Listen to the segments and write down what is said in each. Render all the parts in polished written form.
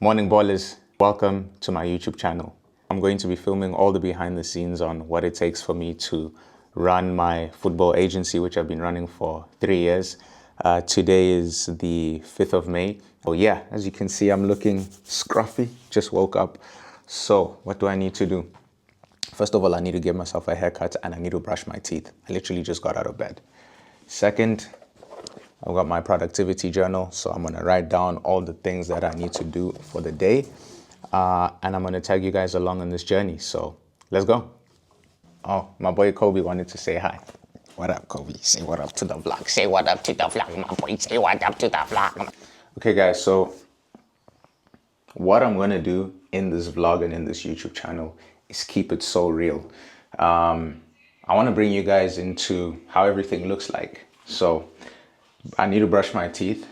Morning ballers, welcome to my YouTube channel. I'm going to be filming all the behind the scenes on what it takes for me to run my football agency, which I've been running for 3 years. Today is the 5th of May. Oh yeah, as you can see, I'm looking scruffy, just woke up. So what do I need to do? First of all, I need to give myself a haircut and I need to brush my teeth. I literally just got out of bed. Second, I've got my productivity journal, so I'm gonna write down all the things that I need to do for the day. And I'm gonna tag you guys along on this journey, so let's go. Oh, my boy Kobe wanted to say hi. What up, Kobe? Say what up to the vlog. Say what up to the vlog, my boy. Say what up to the vlog. Okay, guys, so what I'm gonna do in this vlog and in this YouTube channel is keep it so real. I wanna bring you guys into how everything looks like. So I need to brush my teeth.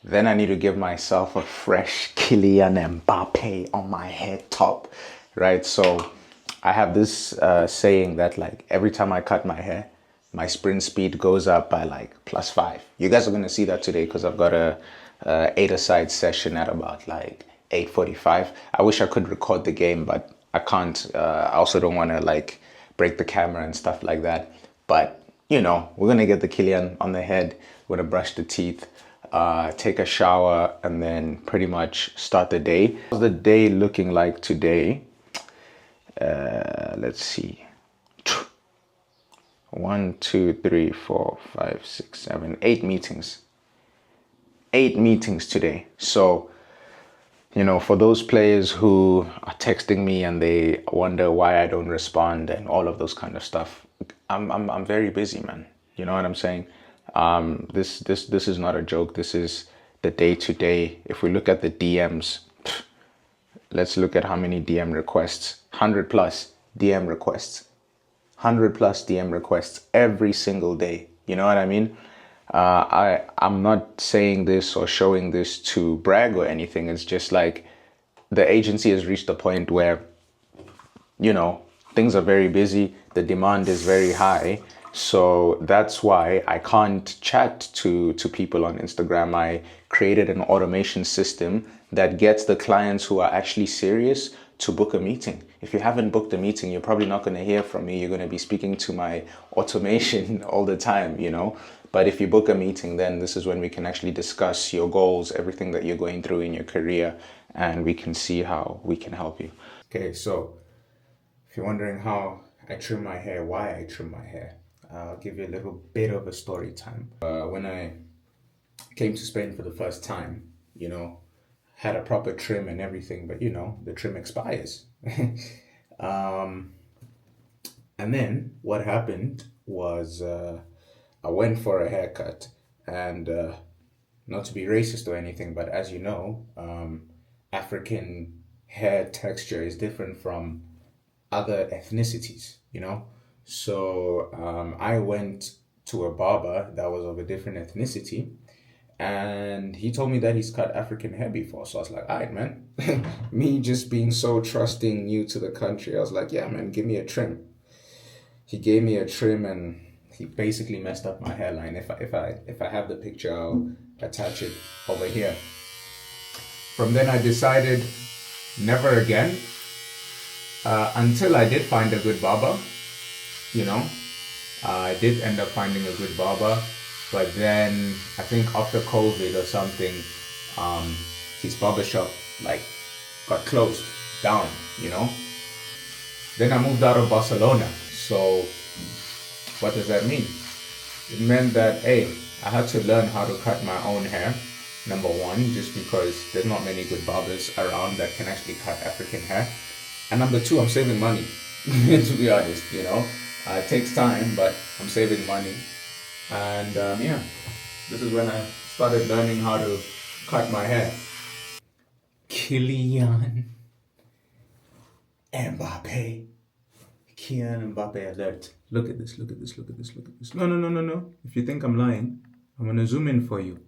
Then I need to give myself a fresh Kylian Mbappe on my head top, right? So I have this saying that like every time I cut my hair, my sprint speed goes up by like +5. You guys are gonna see that today because I've got a 8-a-side session at about like 8:45. I wish I could record the game, but I can't. I also don't want to like break the camera and stuff like that. But you know, we're gonna get the Kylian on the head. We're gonna brush the teeth, take a shower, and then pretty much start the day. How's the day looking like today? Let's see. 1, 2, 3, 4, 5, 6, 7, 8 meetings. 8 meetings today. So, you know, for those players who are texting me and they wonder why I don't respond and all of those kind of stuff, I'm very busy, man. You know what I'm saying? This is not a joke. This is the day-to-day. If we look at the DMs, let's look at how many DM requests. 100 plus DM requests. 100 plus DM requests every single day. You know what I mean? I'm not saying this or showing this to brag or anything. It's just like the agency has reached a point where, you know, things are very busy. The demand is very high. So that's why I can't chat to people on Instagram. I created an automation system that gets the clients who are actually serious to book a meeting. If you haven't booked a meeting, you're probably not going to hear from me. You're going to be speaking to my automation all the time, you know. But if you book a meeting, then this is when we can actually discuss your goals, everything that you're going through in your career, and we can see how we can help you. Okay, so if you're wondering how I trim my hair, why I trim my hair, I'll give you a little bit of a story time. When I came to Spain for the first time, you know, had a proper trim and everything, but you know, the trim expires. And then what happened was I went for a haircut, and not to be racist or anything, but as you know, African hair texture is different from other ethnicities, you know? So I went to a barber that was of a different ethnicity, and he told me that he's cut African hair before. So I was like, all right, man. Me just being so trusting, new to the country, I was like, yeah, man, give me a trim. He gave me a trim and he basically messed up my hairline. If I have the picture, I'll attach it over here. From then I decided never again, until I did find a good barber. You know, I did end up finding a good barber, but then I think after COVID or something, his barbershop like got closed down, you know. Then I moved out of Barcelona. So what does that mean? It meant that, hey, I had to learn how to cut my own hair. Number one, just because there's not many good barbers around that can actually cut African hair. And number two, I'm saving money, to be honest, you know. It takes time, but I'm saving money. And yeah, this is when I started learning how to cut my hair. Kylian Mbappe. Kylian Mbappe alert. Look at this, look at this, look at this, look at this. No. If you think I'm lying, I'm going to zoom in for you.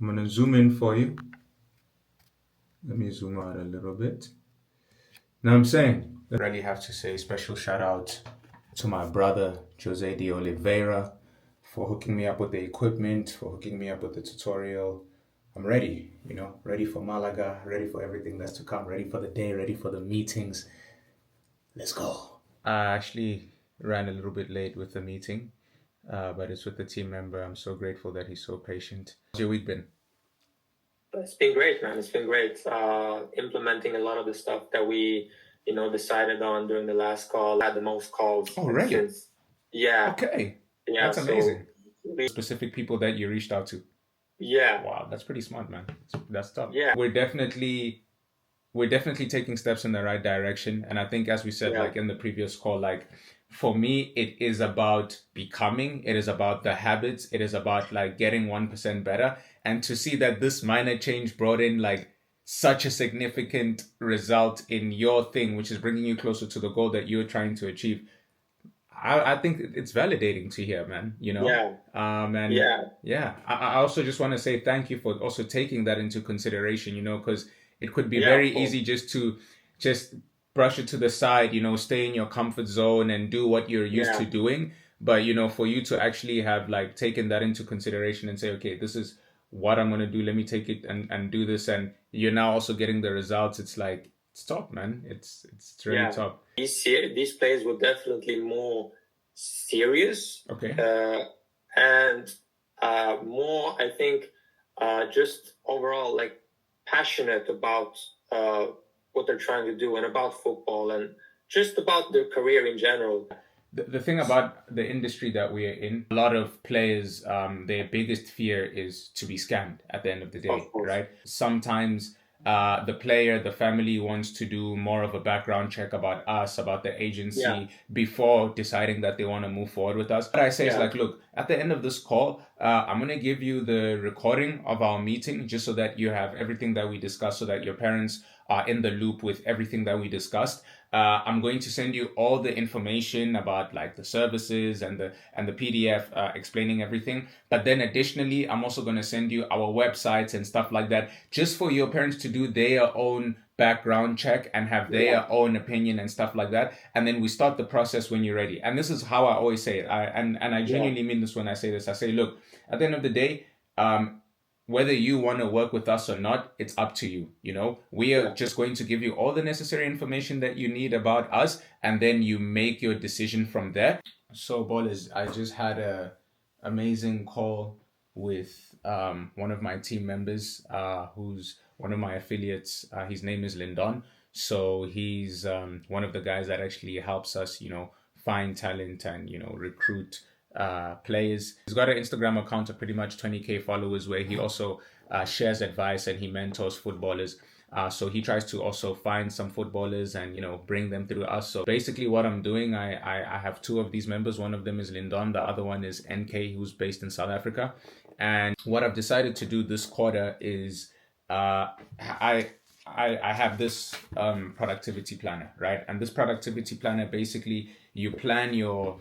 Let me zoom out a little bit. Now I'm saying, I really have to say special shout out to my brother, Jose de Oliveira, for hooking me up with the equipment, for hooking me up with the tutorial, I'm ready, ready for Malaga, ready for everything that's to come, ready for the day, ready for the meetings. Let's go. I actually ran a little bit late with the meeting, but it's with the team member. I'm so grateful that he's so patient. How's your week been? It's been great, man. It's been great. Implementing a lot of the stuff that we, decided on during the last call. I had the most calls. Oh, really? Since, yeah, Okay. yeah. That's amazing. Specific people that you reached out to. Yeah. Wow, that's pretty smart, man. That's tough. Yeah. We're definitely taking steps in the right direction. And I think, as we said, like in the previous call, like for me, it is about becoming, it is about the habits, it is about like getting 1% better. And to see that this minor change brought in like such a significant result in your thing, which is bringing you closer to the goal that you're trying to achieve. I think it's validating to hear, man, Yeah. And Yeah. I also just want to say thank you for also taking that into consideration, because it could be Yeah, very of course. easy just to just brush it to the side, stay in your comfort zone and do what you're used to Yeah. doing. But, for you to actually have like taken that into consideration and say, okay, this is what I'm going to do. Let me take it and do this. And you're now also getting the results. It's like, it's top, man. It's really Yeah. top. These plays were definitely more serious. Okay. And more, I think, just overall like passionate about what they're trying to do and about football and just about their career in general. The thing about the industry that we are in, a lot of players, their biggest fear is to be scammed at the end of the day, Of course. right? Sometimes the player, the family wants to do more of a background check about us, about the agency, before deciding that they want to move forward with us. What I say is like, look, at the end of this call, I'm going to give you the recording of our meeting just so that you have everything that we discussed, so that your parents are in the loop with everything that we discussed. I'm going to send you all the information about like the services and the PDF explaining everything. But then additionally, I'm also going to send you our websites and stuff like that, just for your parents to do their own background check and have their own opinion and stuff like that. And then we start the process when you're ready. And this is how I always say it. And I genuinely mean this when I say this. I say, look, at the end of the day, whether you want to work with us or not, it's up to you. We are just going to give you all the necessary information that you need about us, and then you make your decision from there. So, Ballers, I just had a amazing call with one of my team members, who's one of my affiliates. His name is Lyndon. So he's one of the guys that actually helps us, find talent and recruit players. He's got an Instagram account of pretty much 20K followers, where he also shares advice and he mentors footballers. So he tries to also find some footballers and bring them through us. So basically, what I'm doing, I have two of these members. One of them is Lyndon, the other one is NK, who's based in South Africa. And what I've decided to do this quarter is I have this productivity planner, right? And this productivity planner, basically, you plan your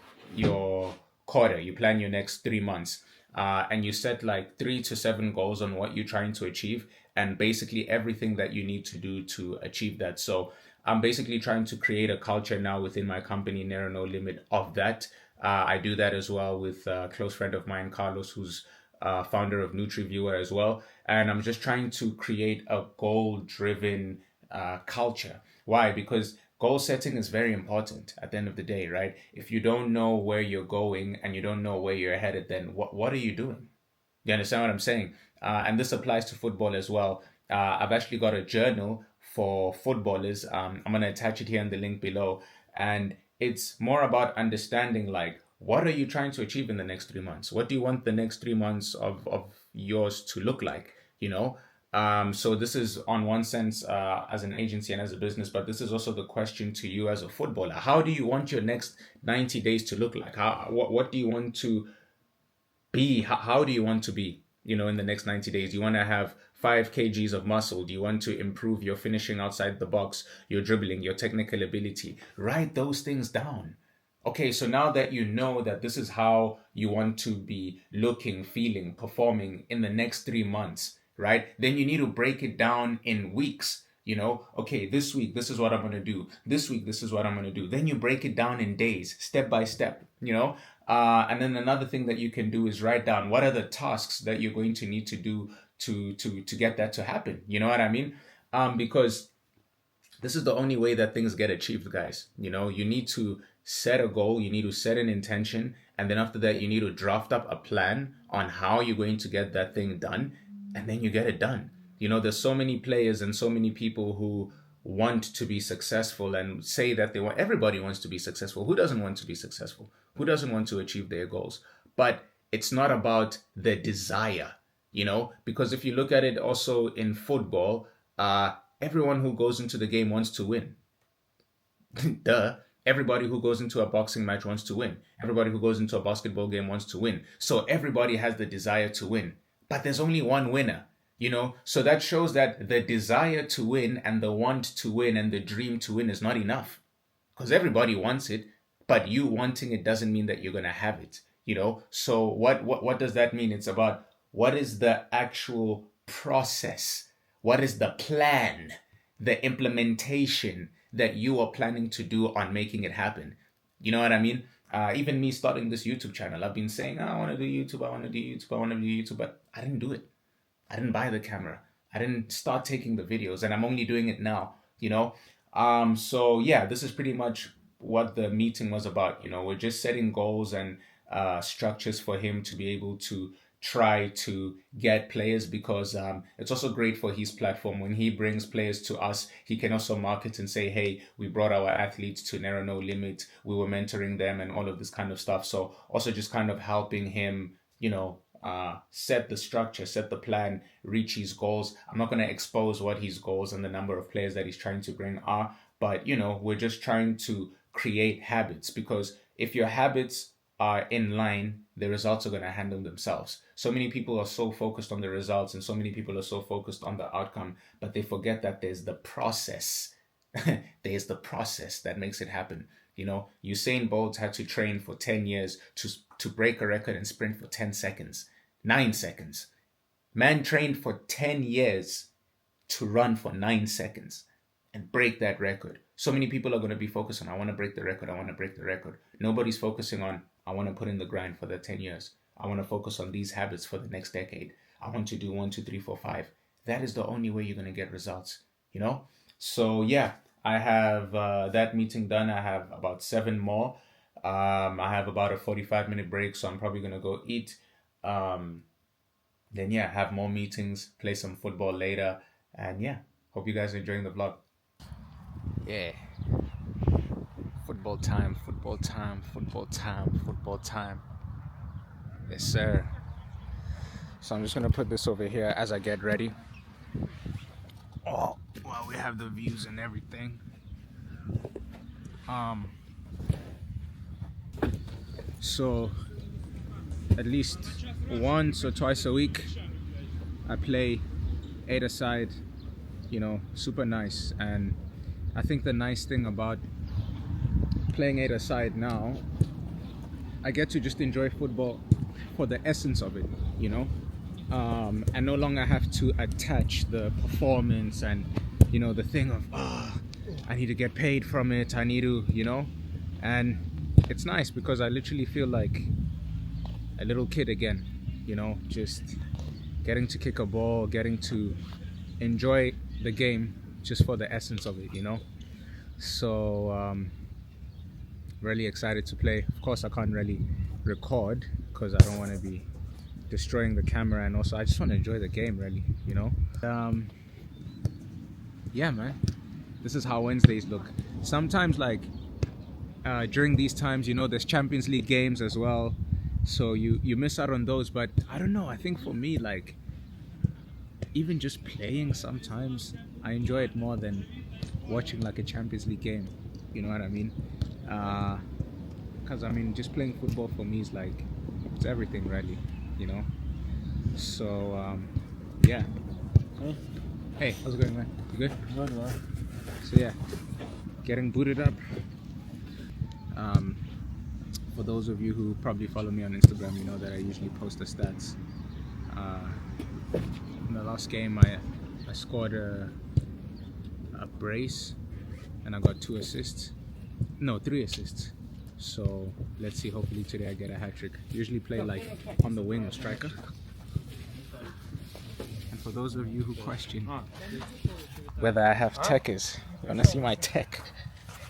quarter, you plan your next 3 months, and you set like 3 to 7 goals on what you're trying to achieve, and basically everything that you need to do to achieve that. So I'm basically trying to create a culture now within my company, Near No Limit, of that. I do that as well with a close friend of mine, Carlos, who's founder of NutriViewer as well. And I'm just trying to create a goal-driven culture. Why? Because goal setting is very important at the end of the day, right? If you don't know where you're going and you don't know where you're headed, then what are you doing? You understand what I'm saying? And this applies to football as well. I've actually got a journal for footballers. I'm going to attach it here in the link below. And it's more about understanding, like, what are you trying to achieve in the next 3 months? What do you want the next 3 months of yours to look like? So this is on one sense as an agency and as a business, but this is also the question to you as a footballer. How do you want your next 90 days to look like? What do you want to be? How do you want to be, in the next 90 days? Do you want to have 5 kgs of muscle? Do you want to improve your finishing outside the box, your dribbling, your technical ability? Write those things down. Okay, so now that you know that this is how you want to be looking, feeling, performing in the next 3 months, right? Then you need to break it down in weeks. Okay, this week, this is what I'm going to do. This week, this is what I'm going to do. Then you break it down in days, step by step, And then another thing that you can do is write down what are the tasks that you're going to need to do to get that to happen. You know what I mean? Because this is the only way that things get achieved, guys. You need to set a goal, you need to set an intention, and then after that, you need to draft up a plan on how you're going to get that thing done, and then you get it done. There's so many players and so many people who want to be successful and say that everybody wants to be successful. Who doesn't want to be successful? Who doesn't want to achieve their goals? But it's not about the desire, because if you look at it also in football, everyone who goes into the game wants to win. Duh. Everybody who goes into a boxing match wants to win. Everybody who goes into a basketball game wants to win. So everybody has the desire to win. But there's only one winner, So that shows that the desire to win and the want to win and the dream to win is not enough. Because everybody wants it, but you wanting it doesn't mean that you're going to have it, So what does that mean? It's about what is the actual process? What is the plan, the implementation that you are planning to do on making it happen? You know what I mean? Even me starting this YouTube channel, I've been saying, I want to do YouTube, I want to do YouTube, I want to do YouTube, but I didn't do it. I didn't buy the camera. I didn't start taking the videos, and I'm only doing it now, So yeah, this is pretty much what the meeting was about. We're just setting goals and structures for him to be able to try to get players, because it's also great for his platform. When he brings players to us, he can also market and say, hey, we brought our athletes to Narrow No Limit, we were mentoring them and all of this kind of stuff. So also just kind of helping him, set the structure, set the plan, reach his goals. I'm not going to expose what his goals and the number of players that he's trying to bring are, but we're just trying to create habits, because if your habits are in line, the results are going to handle themselves. So many people are so focused on the results and so many people are so focused on the outcome, but they forget that there's the process. There's the process that makes it happen. Usain Bolt had to train for 10 years to break a record and sprint for 10 seconds, 9 seconds. Man trained for 10 years to run for 9 seconds and break that record. So many people are going to be focused on, I want to break the record, I want to break the record. Nobody's focusing on, I want to put in the grind for the 10 years. I want to focus on these habits for the next decade. I want to do 1, 2, 3, 4, 5. That is the only way you're going to get results, So yeah, I have that meeting done. I have about 7 more. I have about a 45-minute break, so I'm probably going to go eat. Then yeah, have more meetings, play some football later. And yeah, hope you guys are enjoying the vlog. Yeah. Football time, football time, football time, football time. Yes, sir. So I'm just going to put this over here as I get ready. Oh, well, we have the views and everything. So at least once or twice a week, I play 8-a-side, super nice. And I think the nice thing about playing 8-a-side now, I get to just enjoy football for the essence of it, I no longer have to attach the performance and, the thing of, I need to get paid from it, I need to, and it's nice because I literally feel like a little kid again, just getting to kick a ball, getting to enjoy the game just for the essence of it, So really excited to play. Of course I can't really record because I don't want to be destroying the camera, and also I just want to enjoy the game really, yeah, man, this is how Wednesdays look. Sometimes like during these times, there's Champions League games as well, so you miss out on those. But I don't know, I think for me, like, even just playing, sometimes I enjoy it more than watching like a Champions League game, you know what I mean? Because just playing football for me is like, it's everything really, so yeah. Hey, how's it going, man? You good? Good, man. So yeah, getting booted up. For those of you who probably follow me on Instagram, you know that I usually post the stats. In the last game, I scored a brace and I got 2 assists. No, 3 assists. So let's see, hopefully today I get a hat trick. Usually play like on the wing or striker. And for those of you who question whether I have techers, you wanna see my tech?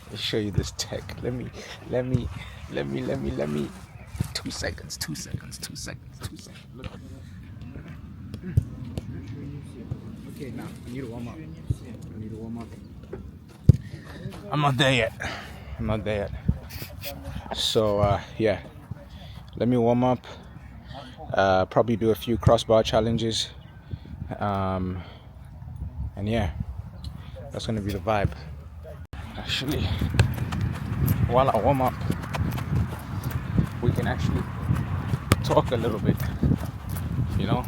Let me show you this tech. Let me. 2 seconds. Look. Okay, now I need to warm up. I'm not there yet. So yeah, let me warm up. Probably do a few crossbar challenges. And yeah, that's gonna be the vibe. Actually, while I warm up, we can actually talk a little bit, you know.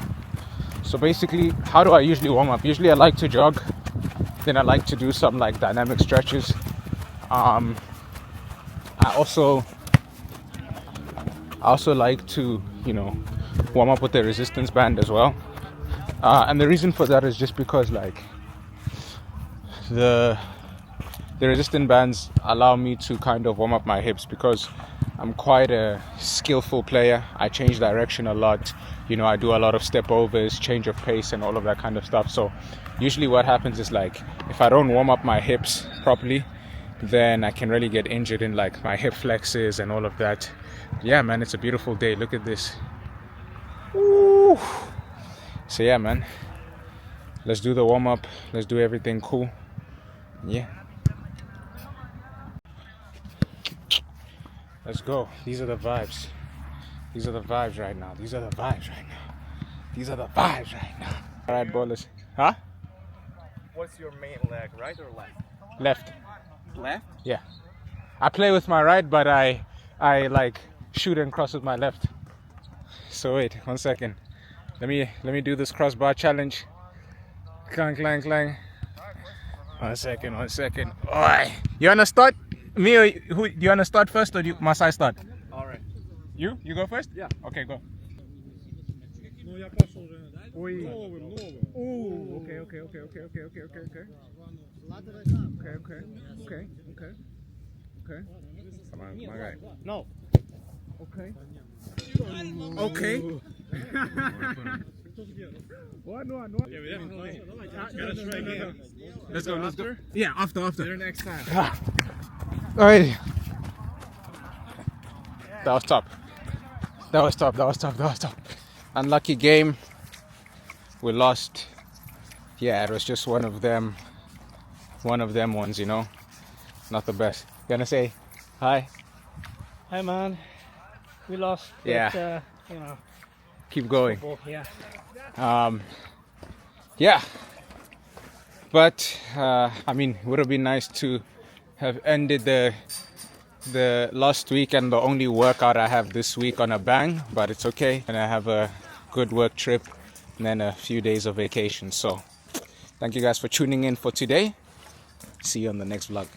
So basically, how do I usually warm up? Usually I like to jog, then I like to do some like dynamic stretches. I also like to, you know, warm up with the resistance band as well. And the reason for that is just because like the resistance bands allow me to kind of warm up my hips, because I'm quite a skillful player. I change direction a lot, you know, I do a lot of step overs, change of pace and all of that kind of stuff. So usually what happens is like if I don't warm up my hips properly, then I can really get injured in like my hip flexes and all of that. Yeah man, it's a beautiful day, look at this. Woo. So yeah man, let's do the warm up, let's do everything cool. Yeah, let's go. These are the vibes right now. All right, ballers. Huh? What's your main leg, right or left? Left. Left? Yeah. I play with my right, but I like shoot and cross with my left. So wait, 1 second. Let me do this crossbar challenge. Clang, clang, clang. 1 second. Oi. You wanna start? Me or who? Do you wanna start first, or must I start? All right. You go first? Yeah. Okay, go. Oi. Ooh. Okay. Come on, my guy. No. Okay. What? No. Yeah, we definitely gotta try again. Let's go. Yeah, after. Better next time. Alright. That was top. Unlucky game. We lost. Yeah, it was just one of them ones, you know. Not the best. Gonna say hi. Hi man, we lost. Yeah. But, you know, Keep going. football, yeah. Yeah. But I mean, it would have been nice to have ended the last week and the only workout I have this week on a bang, but it's okay. And I have a good work trip and then a few days of vacation. So thank you guys for tuning in for today. See you on the next vlog.